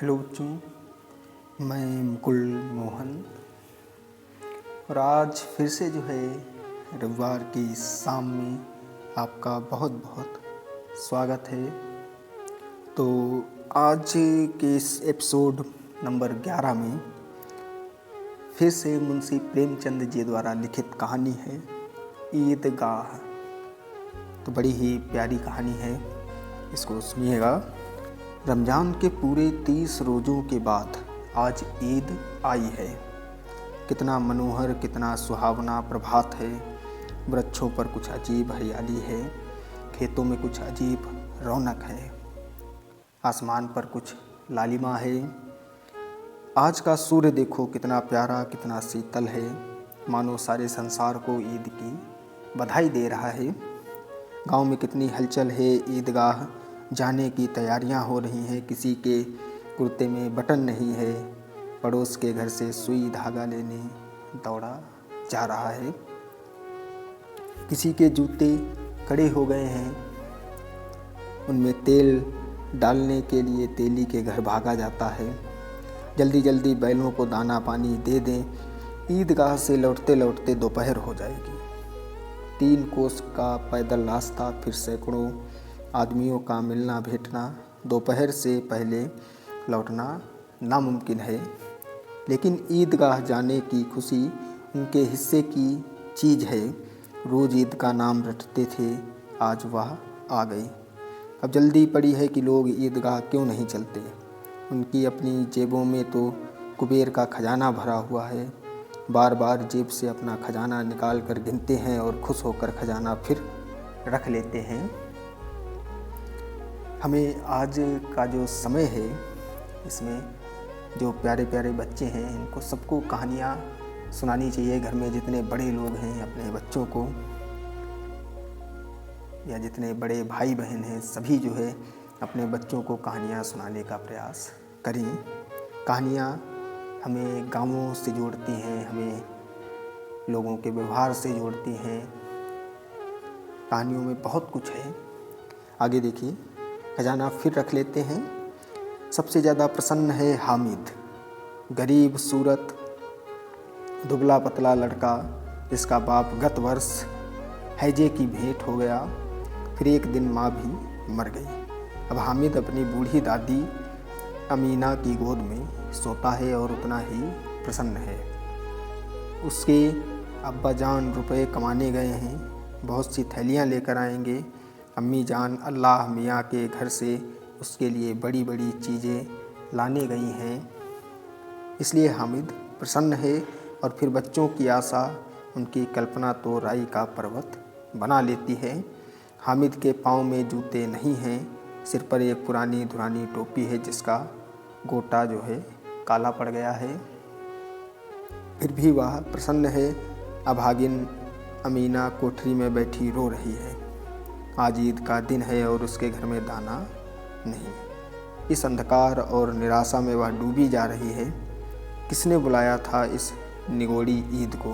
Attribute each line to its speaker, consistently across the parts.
Speaker 1: Hello बच्चों, मैं मुकुल मोहन और आज फिर से जो है रविवार की शाम में आपका बहुत बहुत स्वागत है। तो आज के इस एपिसोड नंबर 11 में फिर से मुंशी प्रेमचंद जी द्वारा लिखित कहानी है ईदगाह। तो बड़ी ही प्यारी कहानी है, इसको सुनिएगा। रमज़ान के पूरे 30 रोज़ों के बाद आज ईद आई है। कितना मनोहर, कितना सुहावना प्रभात है। वृक्षों पर कुछ अजीब हरियाली है, खेतों में कुछ अजीब रौनक है, आसमान पर कुछ लालिमा है। आज का सूर्य देखो कितना प्यारा, कितना शीतल है, मानो सारे संसार को ईद की बधाई दे रहा है। गांव में कितनी हलचल है, ईदगाह जाने की तैयारियां हो रही हैं। किसी के कुर्ते में बटन नहीं है, पड़ोस के घर से सुई धागा लेने दौड़ा जा रहा है। किसी के जूते कड़े हो गए हैं, उनमें तेल डालने के लिए तेली के घर भागा जाता है। जल्दी जल्दी बैलों को दाना पानी दे दें, ईदगाह से लौटते लौटते दोपहर हो जाएगी। 3 कोस का पैदल रास्ता, फिर सैकड़ों आदमियों का मिलना भेंटना, दोपहर से पहले लौटना नामुमकिन है। लेकिन ईदगाह जाने की खुशी उनके हिस्से की चीज़ है। रोज़ ईद का नाम रटते थे, आज वह आ गई। अब जल्दी पड़ी है कि लोग ईदगाह क्यों नहीं चलते। उनकी अपनी जेबों में तो कुबेर का खजाना भरा हुआ है। बार बार जेब से अपना खजाना निकाल कर गिनते हैं और खुश होकर खजाना फिर रख लेते हैं। हमें आज का जो समय है, इसमें जो प्यारे प्यारे बच्चे हैं, इनको सबको कहानियाँ सुनानी चाहिए। घर में जितने बड़े लोग हैं, अपने बच्चों को, या जितने बड़े भाई बहन हैं, सभी जो है अपने बच्चों को कहानियाँ सुनाने का प्रयास करें। कहानियाँ हमें गाँवों से जोड़ती हैं, हमें लोगों के व्यवहार से जोड़ती हैं। कहानियों में बहुत कुछ है। आगे देखिए, खजाना फिर रख लेते हैं। सबसे ज़्यादा प्रसन्न है हामिद, गरीब सूरत, दुबला पतला लड़का जिसका बाप गत वर्ष हैजे की भेंट हो गया। फिर एक दिन माँ भी मर गई। अब हामिद अपनी बूढ़ी दादी अमीना की गोद में सोता है और उतना ही प्रसन्न है। उसके अब्बा जान रुपए कमाने गए हैं, बहुत सी थैलियाँ लेकर आएंगे। अम्मी जान अल्लाह मियाँ के घर से उसके लिए बड़ी बड़ी चीज़ें लाने गई हैं। इसलिए हामिद प्रसन्न है। और फिर बच्चों की आशा, उनकी कल्पना तो राई का पर्वत बना लेती है। हामिद के पाँव में जूते नहीं हैं, सिर पर एक पुरानी धुरानी टोपी है जिसका गोटा जो है काला पड़ गया है। फिर भी वह प्रसन्न है। अभागिन अमीना कोठरी में बैठी रो रही है। आज ईद का दिन है और उसके घर में दाना नहीं। इस अंधकार और निराशा में वह डूबी जा रही है। किसने बुलाया था इस निगोड़ी ईद को।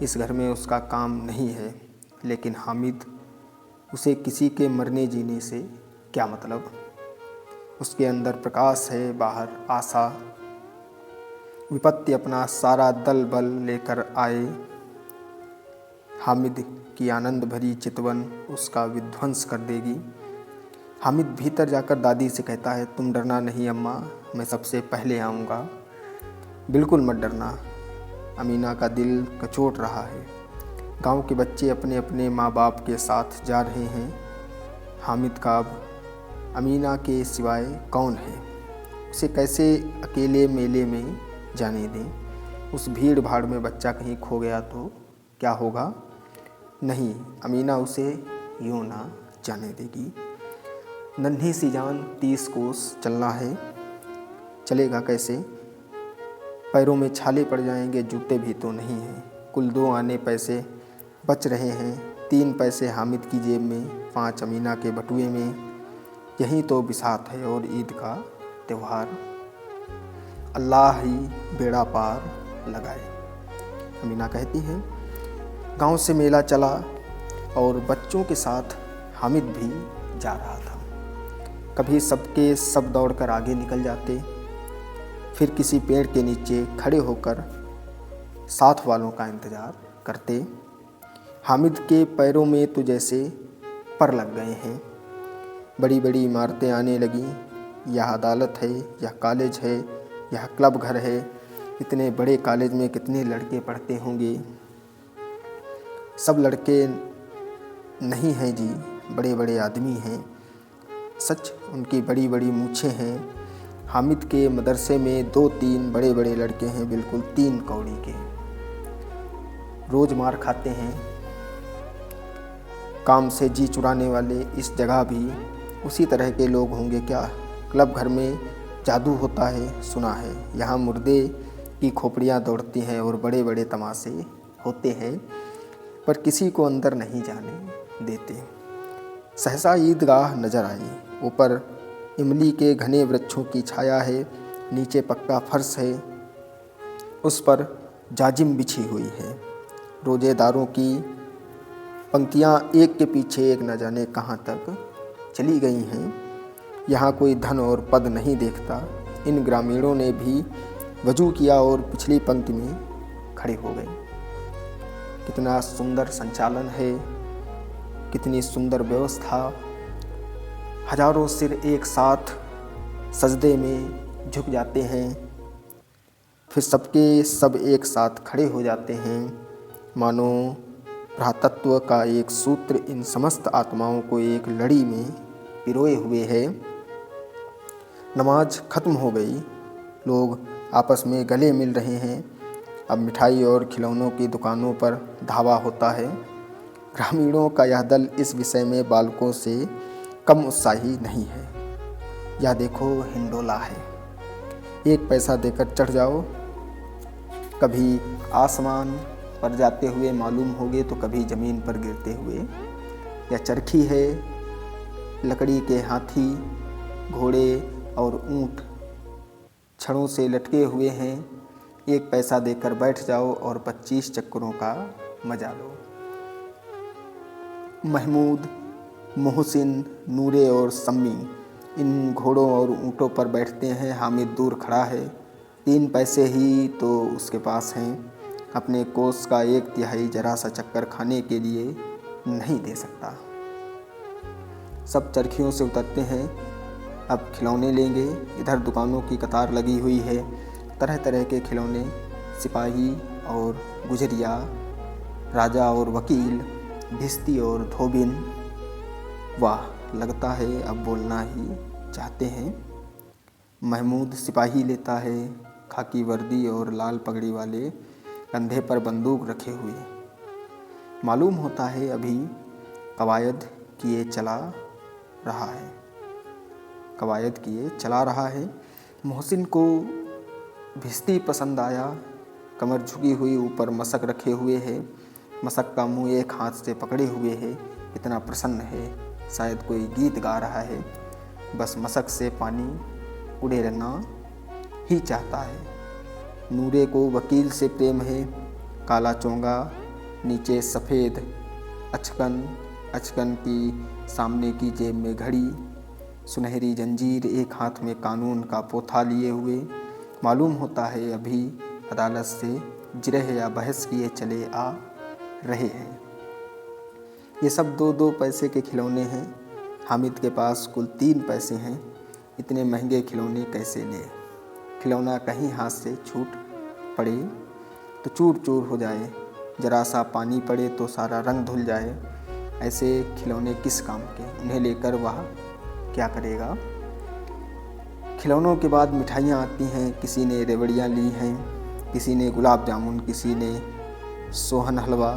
Speaker 1: इस घर में उसका काम नहीं है, लेकिन हामिद, उसे किसी के मरने जीने से क्या मतलब। उसके अंदर प्रकाश है, बाहर आशा। विपत्ति अपना सारा दल बल लेकर आए, हामिद की आनंद भरी चितवन उसका विध्वंस कर देगी। हामिद भीतर जाकर दादी से कहता है, तुम डरना नहीं अम्मा, मैं सबसे पहले आऊँगा। बिल्कुल मत डरना। अमीना का दिल कचोट रहा है। गांव के बच्चे अपने अपने माँ बाप के साथ जा रहे हैं। हामिद का अब अमीना के सिवाय कौन है। उसे कैसे अकेले मेले में जाने दें। उस भीड़ भाड़ में बच्चा कहीं खो गया तो क्या होगा। नहीं, अमीना उसे यूँ ना जाने देगी। नन्ही सी जान, 30 कोस चलना है, चलेगा कैसे। पैरों में छाले पड़ जाएंगे, जूते भी तो नहीं हैं। कुल 2 आने पैसे बच रहे हैं, 3 पैसे हामिद की जेब में, 5 अमीना के बटुए में। यही तो बिसात है और ईद का त्यौहार। अल्लाह ही बेड़ा पार लगाए। अमीना कहती है, गांव से मेला चला और बच्चों के साथ हामिद भी जा रहा था। कभी सबके सब दौड़कर आगे निकल जाते, फिर किसी पेड़ के नीचे खड़े होकर साथ वालों का इंतज़ार करते। हामिद के पैरों में तो जैसे पर लग गए हैं। बड़ी बड़ी इमारतें आने लगीं। यह अदालत है, यह कॉलेज है, यह क्लब घर है। इतने बड़े कॉलेज में कितने लड़के पढ़ते होंगे। सब लड़के नहीं हैं जी, बड़े बड़े आदमी हैं। सच, उनकी बड़ी बड़ी मूछें हैं। हामिद के मदरसे में 2-3 बड़े बड़े लड़के हैं, बिल्कुल 3 कौड़ी के। रोज़ मार खाते हैं। काम से जी चुराने वाले इस जगह भी उसी तरह के लोग होंगे क्या? क्लब घर में जादू होता है, सुना है। यहाँ मुर्दे की खोपड़ियाँ दौड़ती हैं और बड़े बड़े तमाशे होते हैं, पर किसी को अंदर नहीं जाने देते। सहसा ईदगाह नजर आई। ऊपर इमली के घने वृक्षों की छाया है, नीचे पक्का फर्श है, उस पर जाजिम बिछी हुई है। रोजेदारों की पंक्तियाँ एक के पीछे एक न जाने कहाँ तक चली गई हैं। यहाँ कोई धन और पद नहीं देखता। इन ग्रामीणों ने भी वजू किया और पिछली पंक्ति में खड़े हो गए। कितना सुंदर संचालन है, कितनी सुंदर व्यवस्था। हजारों सिर एक साथ सजदे में झुक जाते हैं, फिर सबके सब एक साथ खड़े हो जाते हैं। मानो भ्रातृत्व का एक सूत्र इन समस्त आत्माओं को एक लड़ी में पिरोए हुए है। नमाज खत्म हो गई। लोग आपस में गले मिल रहे हैं। अब मिठाई और खिलौनों की दुकानों पर धावा होता है। ग्रामीणों का यह दल इस विषय में बालकों से कम उत्साही नहीं है। यह देखो, हिंडोला है, 1 पैसा देकर चढ़ जाओ। कभी आसमान पर जाते हुए मालूम होगे तो कभी ज़मीन पर गिरते हुए। यह चरखी है, लकड़ी के हाथी, घोड़े और ऊँट छड़ों से लटके हुए हैं। 1 पैसा देकर बैठ जाओ और 25 चक्करों का मजा लो। महमूद, मोहसिन, नूरे और सम्मी इन घोड़ों और ऊँटों पर बैठते हैं। हामिद दूर खड़ा है। 3 पैसे ही तो उसके पास हैं। अपने कोष का 1/3 जरा सा चक्कर खाने के लिए नहीं दे सकता। सब चरखियों से उतरते हैं। अब खिलौने लेंगे। इधर दुकानों की कतार लगी हुई है, तरह तरह के खिलौने, सिपाही और गुजरिया, राजा और वकील, भिस्ती और धोबिन। वाह, लगता है अब बोलना ही चाहते हैं। महमूद सिपाही लेता है, खाकी वर्दी और लाल पगड़ी वाले, कंधे पर बंदूक रखे हुए। मालूम होता है अभी कवायद किए चला रहा है। मोहसिन को भिस्ती पसंद आया। कमर झुकी हुई, ऊपर मशक रखे हुए है। मशक का मुंह एक हाथ से पकड़े हुए है। इतना प्रसन्न है, शायद कोई गीत गा रहा है। बस मशक से पानी उड़े रहना ही चाहता है। नूरे को वकील से प्रेम है। काला चोंगा, नीचे सफ़ेद अचकन की सामने की जेब में घड़ी, सुनहरी जंजीर, एक हाथ में कानून का पोथा लिए हुए। मालूम होता है अभी अदालत से जिरह या बहस किए चले आ रहे हैं। ये सब 2-2 पैसे के खिलौने हैं। हामिद के पास कुल 3 पैसे हैं। इतने महंगे खिलौने कैसे ले? खिलौना कहीं हाथ से छूट पड़े तो चूर चूर हो जाए, जरा सा पानी पड़े तो सारा रंग धुल जाए। ऐसे खिलौने किस काम के? उन्हें लेकर वह क्या करेगा? खिलौनों के बाद मिठाइयाँ आती हैं। किसी ने रेवड़ियाँ ली हैं, किसी ने गुलाब जामुन, किसी ने सोहन हलवा।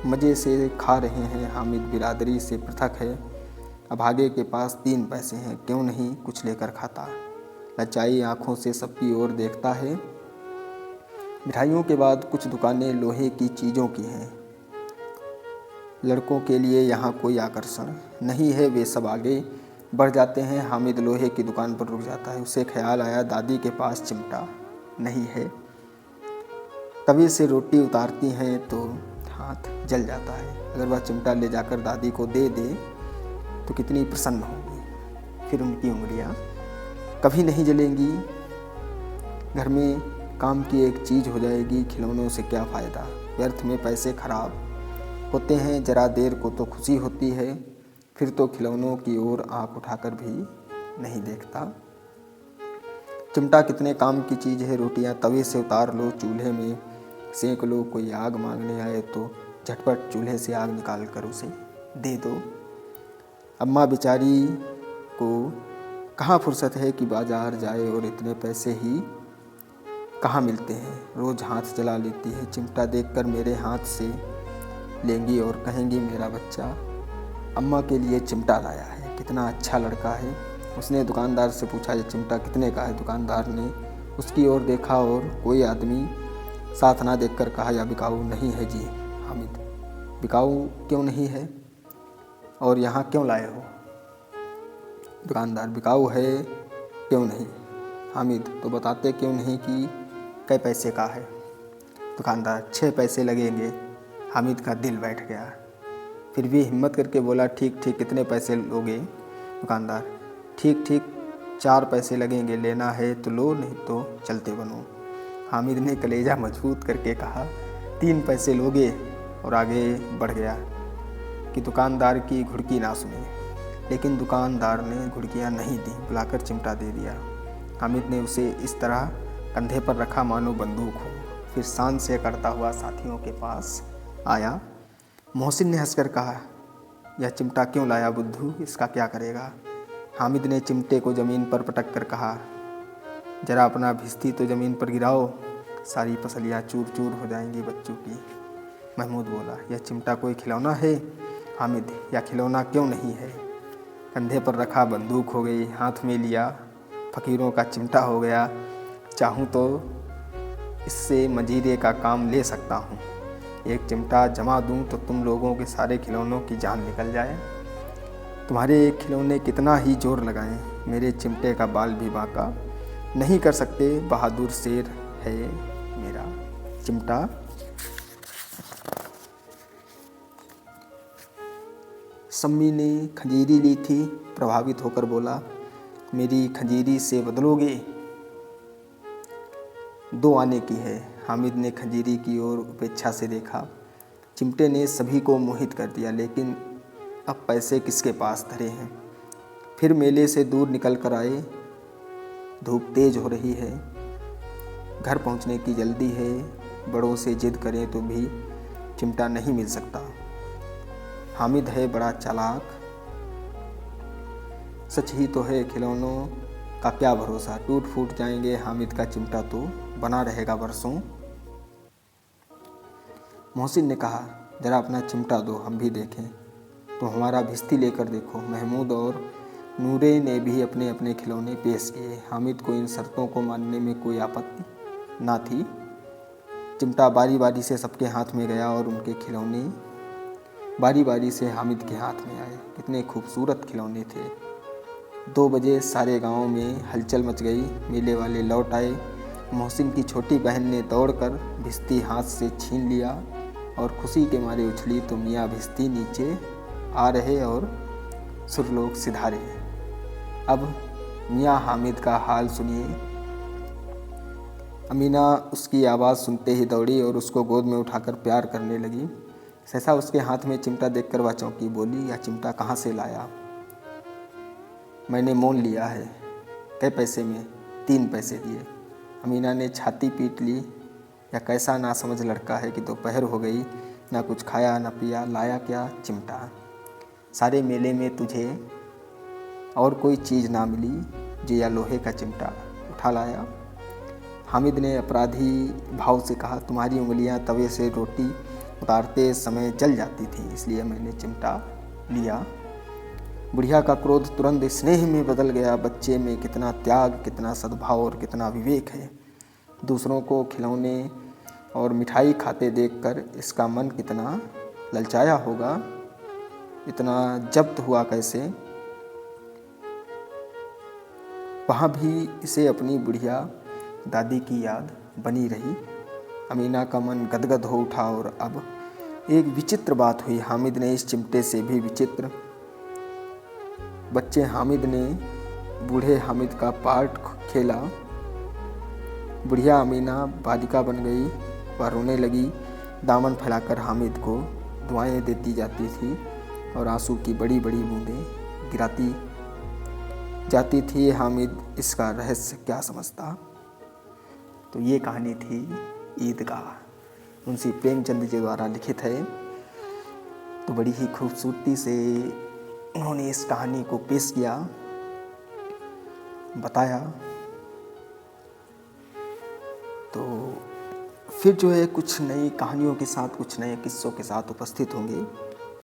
Speaker 1: मज़े से खा रहे हैं। हामिद बिरादरी से पृथक है। अभागे के पास 3 पैसे हैं, क्यों नहीं कुछ लेकर खाता? लचाई आँखों से सबकी ओर देखता है। मिठाइयों के बाद कुछ दुकानें लोहे की चीज़ों की हैं। लड़कों के लिए यहाँ कोई आकर्षण नहीं है, वे सब आगे बढ़ जाते हैं। हामिद लोहे की दुकान पर रुक जाता है। उसे ख्याल आया दादी के पास चिमटा नहीं है। तवे से रोटी उतारती हैं तो हाथ जल जाता है। अगर वह चिमटा ले जाकर दादी को दे दे तो कितनी प्रसन्न होगी। फिर उनकी उंगलियां कभी नहीं जलेंगी। घर में काम की एक चीज़ हो जाएगी, खिलौनों से क्या फ़ायदा, व्यर्थ में पैसे खराब होते हैं। जरा देर को तो खुशी होती है, फिर तो खिलौनों की ओर आंख उठाकर भी नहीं देखता। चिमटा कितने काम की चीज़ है, रोटियां तवे से उतार लो, चूल्हे में सेंक लो, कोई आग मांगने आए तो झटपट चूल्हे से आग निकाल कर उसे दे दो। अम्मा बेचारी को कहाँ फुर्सत है कि बाजार जाए, और इतने पैसे ही कहाँ मिलते हैं, रोज़ हाथ जला लेती है। चिमटा देखकर मेरे हाथ से लेंगी और कहेंगी मेरा बच्चा अम्मा के लिए चिमटा लाया है, कितना अच्छा लड़का है। उसने दुकानदार से पूछा ये चिमटा कितने का है। दुकानदार ने उसकी ओर देखा और कोई आदमी साथ ना देखकर कहा यह बिकाऊ नहीं है जी। हामिद, बिकाऊ क्यों नहीं है और यहाँ क्यों लाए हो? दुकानदार, बिकाऊ है क्यों नहीं? हामिद, तो बताते क्यों नहीं कि कै पैसे का है? दुकानदार, 6 पैसे लगेंगे। हामिद का दिल बैठ गया, फिर भी हिम्मत करके बोला ठीक ठीक, कितने पैसे लोगे? दुकानदार, ठीक ठीक 4 पैसे लगेंगे, लेना है तो लो, नहीं तो चलते बनो। हामिद ने कलेजा मजबूत करके कहा 3 पैसे लोगे, और आगे बढ़ गया कि दुकानदार की घुड़की ना सुने। लेकिन दुकानदार ने घुड़कियाँ नहीं दी, बुलाकर चिमटा दे दिया। हामिद ने उसे इस तरह कंधे पर रखा मानो बंदूक हो, फिर शान से करता हुआ साथियों के पास आया। मोहसिन ने हंसकर कहा यह चिमटा क्यों लाया बुद्धू, इसका क्या करेगा? हामिद ने चिमटे को ज़मीन पर पटक कर कहा जरा अपना भिस्ती तो ज़मीन पर गिराओ, सारी पसलियाँ चूर चूर हो जाएंगी बच्चों की। महमूद बोला यह चिमटा कोई खिलौना है? हामिद, यह खिलौना क्यों नहीं है, कंधे पर रखा बंदूक हो गई, हाथ में लिया फ़कीरों का चिमटा हो गया। चाहूँ तो इससे मजीरे का काम ले सकता हूँ। एक चिमटा जमा दूँ तो तुम लोगों के सारे खिलौनों की जान निकल जाए। तुम्हारे एक खिलौने कितना ही जोर लगाएं, मेरे चिमटे का बाल भी बांका नहीं कर सकते। बहादुर शेर है मेरा चिमटा। सम्मी ने खंजीरी ली थी, प्रभावित होकर बोला मेरी खंजीरी से बदलोगे? 2 आने की है। हामिद ने खंजीरी की ओर उपेक्षा से देखा। चिमटे ने सभी को मोहित कर दिया, लेकिन अब पैसे किसके पास धरे हैं? फिर मेले से दूर निकल कर आए। धूप तेज हो रही है, घर पहुंचने की जल्दी है। बड़ों से जिद करें तो भी चिमटा नहीं मिल सकता। हामिद है बड़ा चालाक, सच ही तो है, खिलौनों का क्या भरोसा, टूट फूट जाएंगे। हामिद का चिमटा तो बना रहेगा बरसों। मोहसिन ने कहा जरा अपना चिमटा दो, हम भी देखें। तो हमारा भिस्ती लेकर देखो। महमूद और नूरे ने भी अपने अपने खिलौने पेश किए। हामिद को इन शर्तों को मानने में कोई आपत्ति ना थी। चिमटा बारी बारी से सबके हाथ में गया और उनके खिलौने बारी बारी से हामिद के हाथ में आए। कितने खूबसूरत खिलौने थे। 2 बजे सारे गांव में हलचल मच गई। मेले वाले लौट आए। मोहसिन की छोटी बहन ने दौड़कर भिस्ती हाथ से छीन लिया और खुशी के मारे उछली तो मियाँ भिस्ती नीचे आ रहे और सुरलोक सिधारे। अब मियाँ हामिद का हाल सुनिए। अमीना उसकी आवाज़ सुनते ही दौड़ी और उसको गोद में उठाकर प्यार करने लगी। सहसा उसके हाथ में चिमटा देखकर वह चौंकी। बोली यह चिमटा कहाँ से लाया? मैंने मोल लिया है। कै पैसे में? 3 पैसे दिए। अमीना ने छाती पीट ली। यह कैसा नासमझ लड़का है कि दोपहर हो गई, ना कुछ खाया ना पिया, लाया क्या? चिमटा। सारे मेले में तुझे और कोई चीज़ ना मिली जो यह लोहे का चिमटा उठा लाया? हामिद ने अपराधी भाव से कहा तुम्हारी उंगलियां तवे से रोटी उतारते समय जल जाती थी, इसलिए मैंने चिमटा लिया। बुढ़िया का क्रोध तुरंत स्नेह में बदल गया। बच्चे में कितना त्याग, कितना सद्भाव और कितना विवेक है। दूसरों को खिलौने और मिठाई खाते देखकर इसका मन कितना ललचाया होगा, इतना जब्त हुआ कैसे? वहाँ भी इसे अपनी बुढ़िया दादी की याद बनी रही। अमीना का मन गदगद हो उठा। और अब एक विचित्र बात हुई। हामिद ने इस चिमटे से भी विचित्र। बच्चे हामिद ने बूढ़े हामिद का पार्ट खेला। बुढ़िया अमीना बालिका बन गई, वह रोने लगी। दामन फैलाकर हामिद को दुआएं देती जाती थी और आंसू की बड़ी बड़ी बूंदें गिराती जाती थी। हामिद इसका रहस्य क्या समझता। तो ये कहानी थी ईदगाह, मुंशी प्रेमचंद जी द्वारा लिखित है। तो बड़ी ही खूबसूरती से उन्होंने इस कहानी को पेश किया, बताया। तो फिर जो है कुछ नई कहानियों के साथ, कुछ नए किस्सों के साथ उपस्थित होंगे।